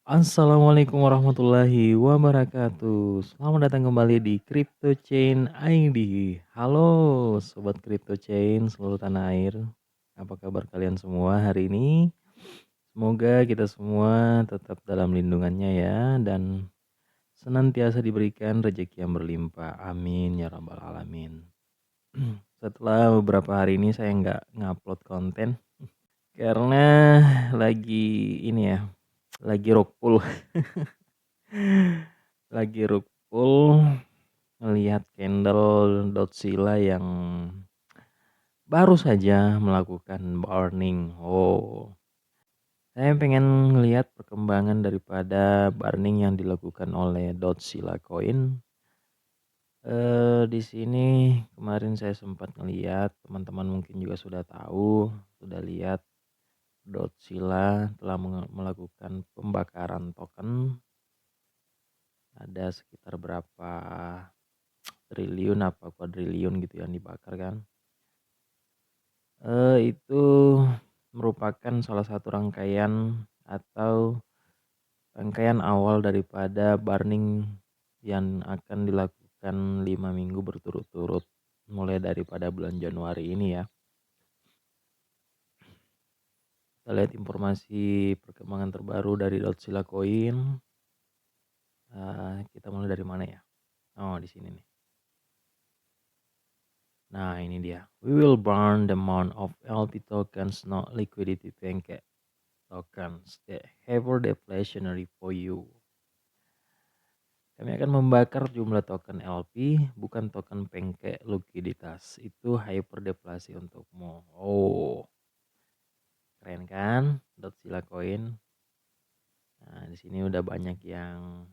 Assalamualaikum warahmatullahi wabarakatuh. Selamat datang kembali di Crypto Chain ID. Halo sobat Crypto Chain seluruh tanah air. Apa kabar kalian semua hari ini? Semoga kita semua tetap dalam lindungannya ya dan senantiasa diberikan rezeki yang berlimpah. Amin ya rabbal alamin. Setelah beberapa hari ini saya nggak ngupload konten karena lagi ini ya, lagi rokul. Lagi rukul melihat Candle.sila yang baru saja melakukan burning. Saya pengen ngelihat perkembangan daripada burning yang dilakukan oleh Dotsila Coin. Di sini kemarin saya sempat ngelihat, teman-teman mungkin juga sudah tahu, sudah lihat Dotsila telah melakukan pembakaran token. Ada sekitar berapa triliun apa kuadriliun gitu yang dibakar kan. Itu merupakan salah satu rangkaian atau rangkaian awal daripada burning yang akan dilakukan 5 minggu berturut-turut mulai daripada bulan Januari ini ya. Kita lihat informasi perkembangan terbaru dari Dotsila Coin. Kita mulai dari mana ya? Oh, di sini nih. Nah, ini dia. We will burn the amount of LP tokens not liquidity pancake tokens that hyperdeflationary for you. Kami akan membakar jumlah token LP, bukan token pancake likuiditas. Itu hyperdeflasi untukmu. Oh, keren kan? Dotsila Coin. Nah, di sini udah banyak yang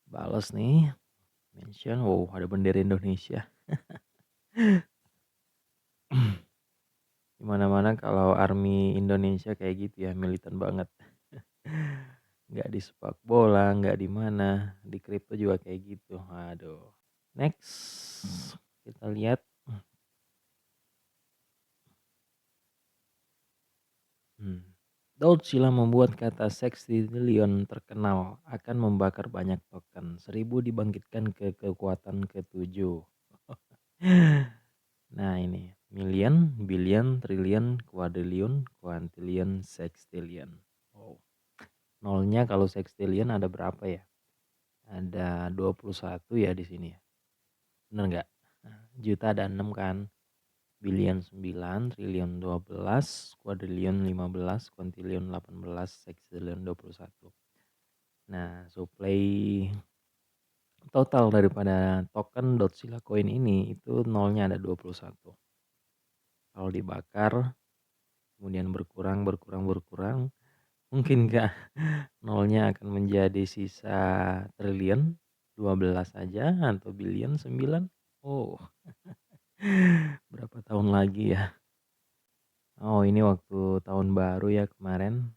balas nih. Mention, wow, ada bendera Indonesia. Dimana-mana kalau army Indonesia kayak gitu ya, militan banget. Nggak di sepak bola, nggak di mana, di kripto juga kayak gitu. Aduh. Next, kita lihat. Dotsila membuat kata sextillion terkenal, akan membakar banyak token. 1000 dibangkitkan ke kekuatan ke-7. Nah ini, million, billion, trillion, quadrillion, quintillion, sextillion. Oh. Nolnya kalau sextillion ada berapa ya? Ada 21 ya di sini ya. Bener nggak? Juta ada 6 kan? Billion 9, triliun 12, quadrillion 15, quintillion 18, sextillion 21. Nah, supply total daripada token Dotsila Coin ini itu nolnya ada 21. Kalau dibakar kemudian berkurang, mungkinkah nolnya akan menjadi sisa triliun 12 saja atau billion 9? Oh, berapa tahun lagi ya? Oh, ini waktu tahun baru ya kemarin.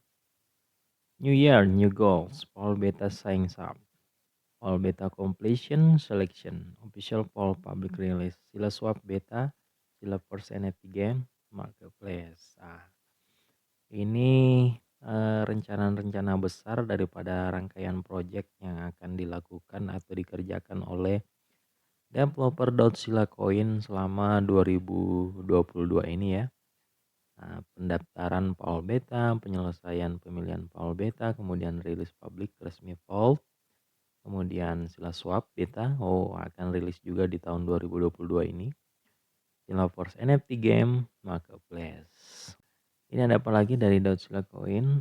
New Year, new goals. Poll beta sign up. Poll beta completion selection. Official poll public release. Sila swap beta. Sila first NFT game. Marketplace. Ini rencana-rencana besar daripada rangkaian project yang akan dilakukan atau dikerjakan oleh developer Dotsila Coin selama 2022 ini ya. Pendaftaran Paul Beta, penyelesaian pemilihan Paul Beta, kemudian rilis publik resmi Vault, kemudian Sila Swap Beta, akan rilis juga di tahun 2022 ini. Sila Force NFT Game, Marketplace. Ini ada apa lagi dari Dotsila Coin?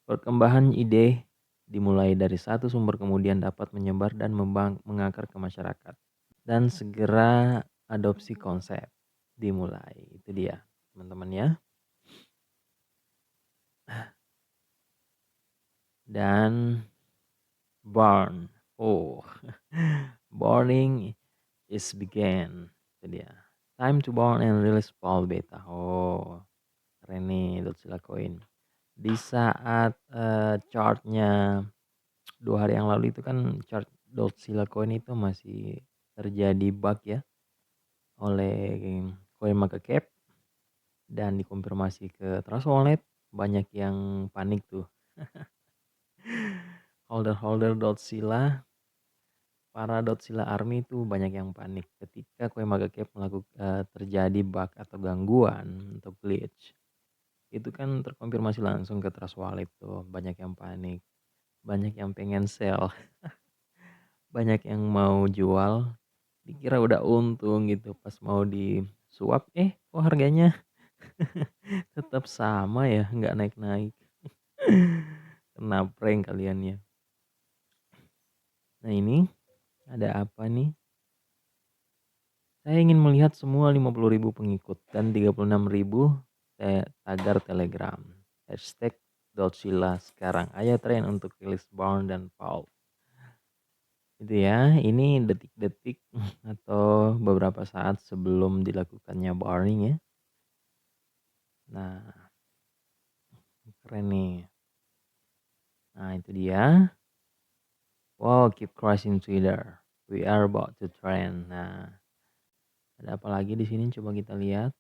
Perkembangan ide dimulai dari satu sumber kemudian dapat menyebar dan mengakar ke masyarakat. Dan segera adopsi konsep dimulai. Itu dia teman-teman ya. Dan burn. Burning is began. Itu dia. Time to burn and release Paul Beta. Keren nih Dotsila Coin. Di saat chartnya 2 hari yang lalu itu kan chart Dotsila Coin itu masih terjadi bug ya oleh CoinMarketCap dan dikonfirmasi ke Trust Wallet. banyak yang panik tuh. Holder-holder Dotsila, para Dotsila Army itu banyak yang panik ketika Koemaga Cave terjadi bug atau gangguan untuk glitch. Itu kan terkonfirmasi langsung ke Trust Wallet tuh, banyak yang panik, banyak yang pengen sell, banyak yang mau jual, dikira udah untung gitu pas mau di swap, kok harganya tetap sama ya, nggak naik-naik. Kena prank kalian ya. Nah ini ada apa nih? Saya ingin melihat semua 50.000 pengikut dan 36.000 tagar Telegram. Hashtag Dotsila sekarang. Ayo tren untuk rilis Barn dan Paul. Itu ya, ini detik-detik atau beberapa saat sebelum dilakukannya burning ya. Nah, keren nih. Nah, itu dia. Wow, keep crushing Twitter. We are about to trend. Nah, ada apa lagi di sini? Coba kita lihat.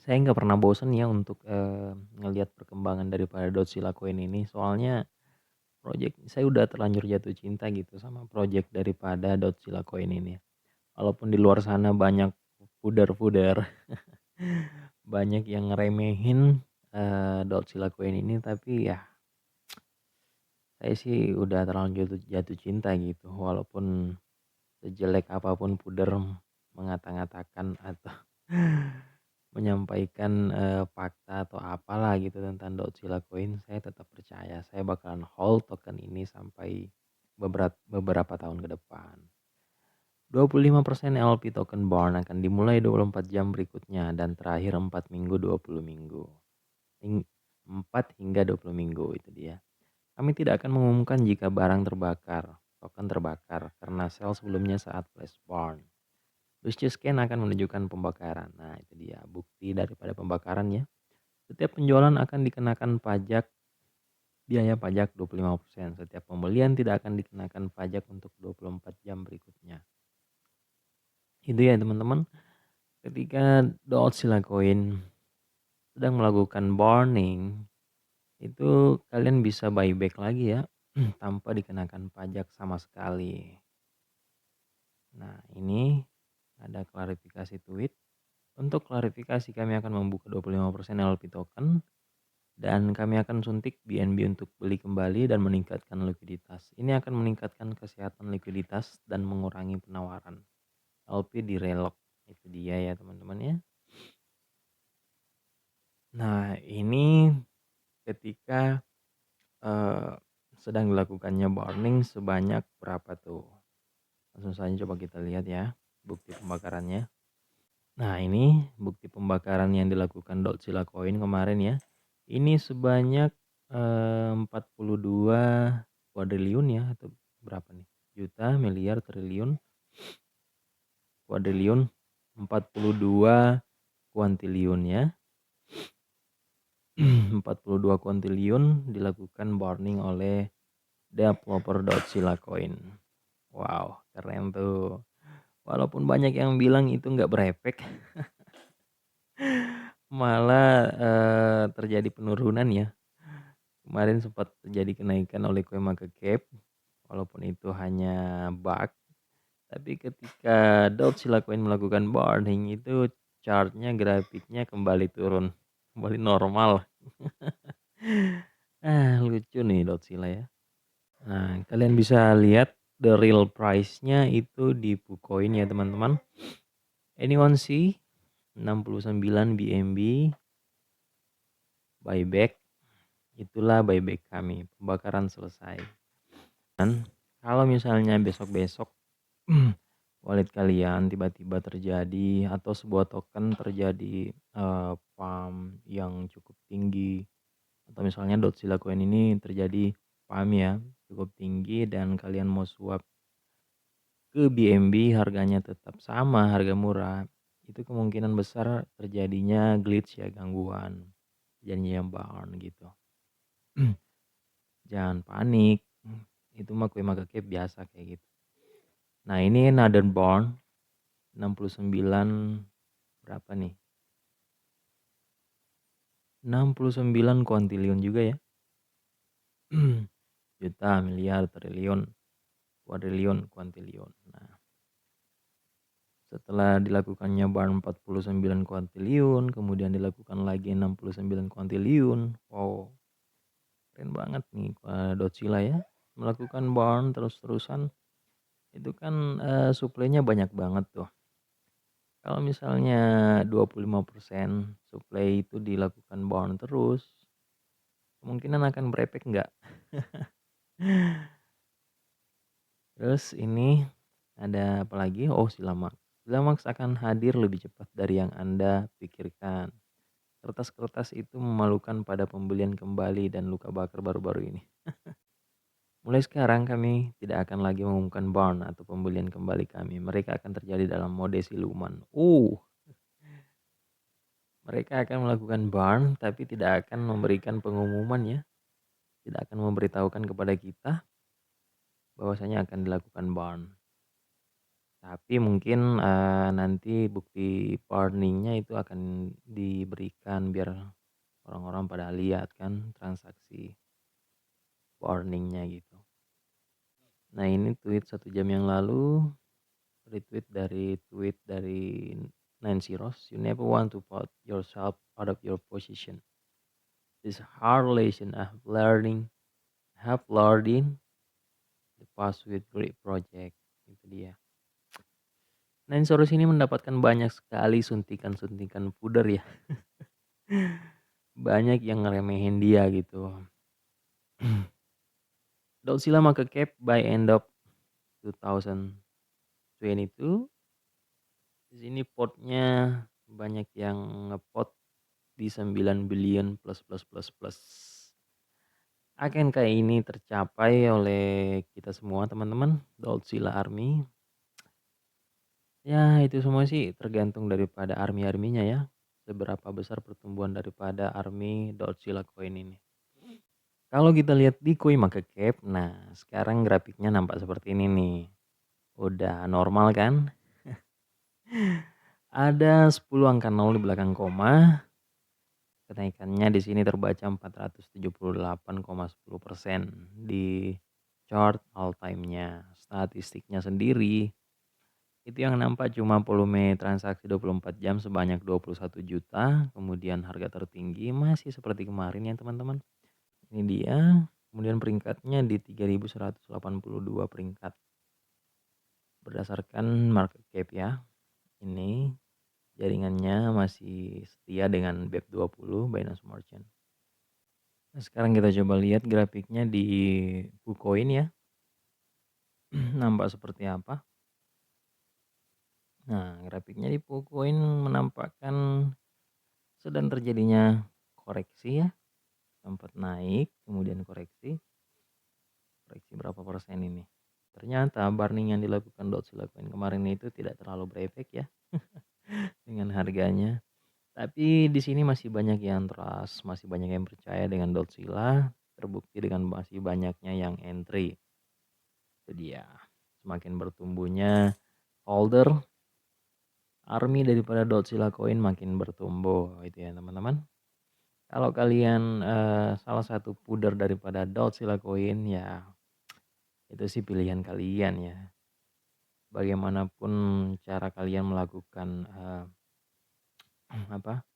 Saya nggak pernah bosen ya untuk ngelihat perkembangan daripada Dotsila Coin ini. Soalnya saya udah terlanjur jatuh cinta gitu sama project daripada Dotsila Coin ini. Walaupun di luar sana banyak pudar-pudar, banyak yang ngeremehin Dotsila Coin ini, tapi ya saya sih udah terlanjur jatuh cinta gitu. Walaupun sejelek apapun pudar mengata-ngatakan atau menyampaikan fakta atau apalah gitu tentang Dotsila Coin, saya tetap percaya saya bakalan hold token ini sampai beberapa tahun ke depan. 25% LP token burn akan dimulai 24 jam berikutnya dan terakhir 4 minggu 20 minggu. 4 hingga 20 minggu itu dia. Kami tidak akan mengumumkan jika barang terbakar, token terbakar karena sel sebelumnya saat flash burn. Lucius Scan akan menunjukkan pembakaran. Nah, itu dia bukti daripada pembakaran ya. Setiap penjualan akan dikenakan biaya pajak 25%. Setiap pembelian tidak akan dikenakan pajak untuk 24 jam berikutnya. Itu ya teman-teman. Ketika Dotsila Coin sedang melakukan burning, itu kalian bisa buyback lagi ya tanpa dikenakan pajak sama sekali. Nah, ini ada klarifikasi tweet. Untuk klarifikasi kami akan membuka 25% LP token dan kami akan suntik BNB untuk beli kembali dan meningkatkan likuiditas. Ini akan meningkatkan kesehatan likuiditas dan mengurangi penawaran LP di relok. Itu dia ya teman-teman ya. Nah, ini ketika sedang dilakukannya burning sebanyak berapa tuh? Langsung saja coba kita lihat ya bukti pembakarannya. Nah, ini bukti pembakaran yang dilakukan Dotsila Coin kemarin ya. Ini sebanyak 42 kuadriliun ya atau berapa nih? Juta, miliar, triliun, kuadriliun, 42 kuantiliun ya. 42 kuantiliun dilakukan burning oleh developer Dotsila Coin. Wow, keren tuh. Walaupun banyak yang bilang itu nggak berefek, malah terjadi penurunan ya. Kemarin sempat terjadi kenaikan oleh CoinMarketCap, walaupun itu hanya bug. Tapi ketika Dotsila Coin melakukan burning itu chartnya, grafiknya kembali turun, kembali normal. Lucu nih Dotsila ya. Nah, kalian bisa lihat the real price-nya itu di Pucoin ya teman-teman. Anyone see 69 BNB buyback, itulah buyback kami, pembakaran selesai. Dan kalau misalnya besok-besok wallet kalian tiba-tiba terjadi atau sebuah token terjadi pump yang cukup tinggi, atau misalnya Dotsila Coin ini terjadi pump ya cukup tinggi dan kalian mau swap ke BNB harganya tetap sama, harga murah, itu kemungkinan besar terjadinya glitch ya, gangguan, jadinya burn gitu. Jangan panik, itu mah CoinMarketCap biasa kayak gitu. Nah, ini Northern Born 69 berapa nih? 69 kuantiliun juga ya. Juta, miliar, triliun, kuadriliun, kuantiliun. Nah, setelah dilakukannya burn 49 kuantiliun, kemudian dilakukan lagi 69 kuantiliun. Wow, keren banget nih Godzilla ya. Melakukan burn terus-terusan itu kan suplainya banyak banget tuh. Kalau misalnya 25% suplai itu dilakukan burn terus, kemungkinan akan berefek nggak? Terus ini ada apa lagi? Oh, Silamax. Silamax akan hadir lebih cepat dari yang Anda pikirkan. Kertas-kertas itu memalukan pada pembelian kembali dan luka bakar baru-baru ini. Mulai sekarang kami tidak akan lagi mengumumkan burn atau pembelian kembali kami. Mereka akan terjadi dalam mode siluman. Mereka akan melakukan burn tapi tidak akan memberikan pengumuman ya. Tidak akan memberitahukan kepada kita bahwasanya akan dilakukan burn. Tapi mungkin, nanti bukti warning-nya itu akan diberikan biar orang-orang pada lihat kan transaksi warning-nya gitu. Nah ini tweet 1 jam yang lalu, tweet dari Nancy Ross, "You never want to put yourself out of your position. This hard lesson have learned in the past with great project." Itu dia. Nancy Ross ini mendapatkan banyak sekali suntikan-suntikan puder ya. Banyak yang ngeremehin dia gitu. Godzilla make cap by end of 2022. Di sini potnya banyak yang ngepot di 9 billion plus plus plus plus. Akankah ini tercapai oleh kita semua teman-teman? Godzilla Army. Ya itu semua sih tergantung daripada army-arminya ya. Seberapa besar pertumbuhan daripada army Godzilla Coin ini. Kalau kita lihat di CoinMarketCap, nah sekarang grafiknya nampak seperti ini nih. Udah normal kan? Ada 10 angka 0 di belakang koma. Kenaikannya di sini terbaca 478,10% di chart all time-nya. Statistiknya sendiri itu yang nampak cuma volume transaksi 24 jam sebanyak 21 juta. Kemudian harga tertinggi masih seperti kemarin ya teman-teman. Ini dia. Kemudian peringkatnya di 3182 peringkat. Berdasarkan market cap ya. Ini jaringannya masih setia dengan BEP20 Binance Smart Chain. Nah, sekarang kita coba lihat grafiknya di KuCoin ya. Nampak seperti apa? Nah, grafiknya di KuCoin menampakkan sedang terjadinya koreksi ya. Sempat naik, kemudian koreksi. Koreksi berapa persen ini? Ternyata burning yang dilakukan Godzilla Coin kemarin itu tidak terlalu berefek ya dengan harganya. Tapi di sini masih banyak yang trust, masih banyak yang percaya dengan Godzilla, terbukti dengan masih banyaknya yang entry. Itu dia. Semakin bertumbuhnya holder army daripada Godzilla Coin makin bertumbuh itu ya teman-teman. Kalau kalian salah satu pooder daripada Godzilla Coin ya itu sih pilihan kalian ya. Bagaimanapun cara kalian melakukan apa?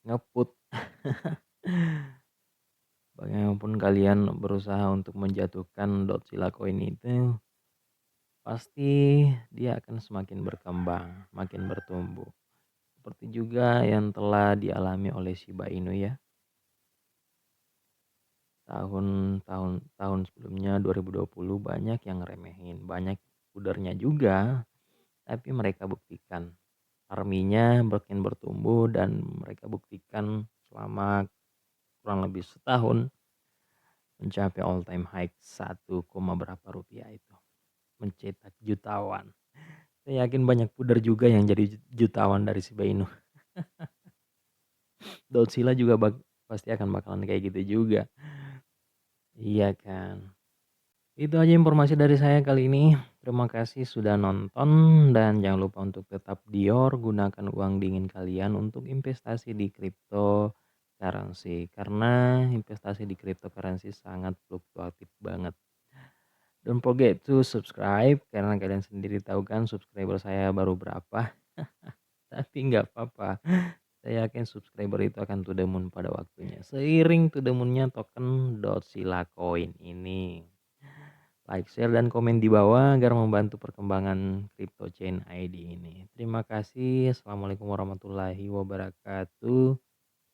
Ngeput. Bagaimanapun kalian berusaha untuk menjatuhkan Godzilla Coin itu pasti dia akan semakin berkembang, makin bertumbuh. Seperti juga yang telah dialami oleh Shiba Inu ya. Tahun sebelumnya 2020 banyak yang ngeremehin, banyak pudernya juga, tapi mereka buktikan arminya makin bertumbuh dan mereka buktikan selama kurang lebih setahun mencapai all time high 1, berapa rupiah itu. Mencetak jutawan. Saya yakin banyak puder juga yang jadi jutawan dari Shiba Inu. Godzilla juga pasti akan bakalan kayak gitu juga. Iya kan. Itu aja informasi dari saya kali ini. Terima kasih sudah nonton dan jangan lupa untuk tetap Dior gunakan uang dingin kalian untuk investasi di kripto sekarang sih, karena investasi di cryptocurrency sangat fluktuatif banget. Don't forget to subscribe karena kalian sendiri tahu kan subscriber saya baru berapa, tapi nggak apa-apa. Saya yakin subscriber itu akan to the moon pada waktunya. Seiring to the moon-nya token Dotsila Coin ini. Like, share, dan komen di bawah agar membantu perkembangan crypto chain ID ini. Terima kasih. Assalamualaikum warahmatullahi wabarakatuh.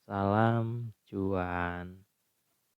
Salam cuan.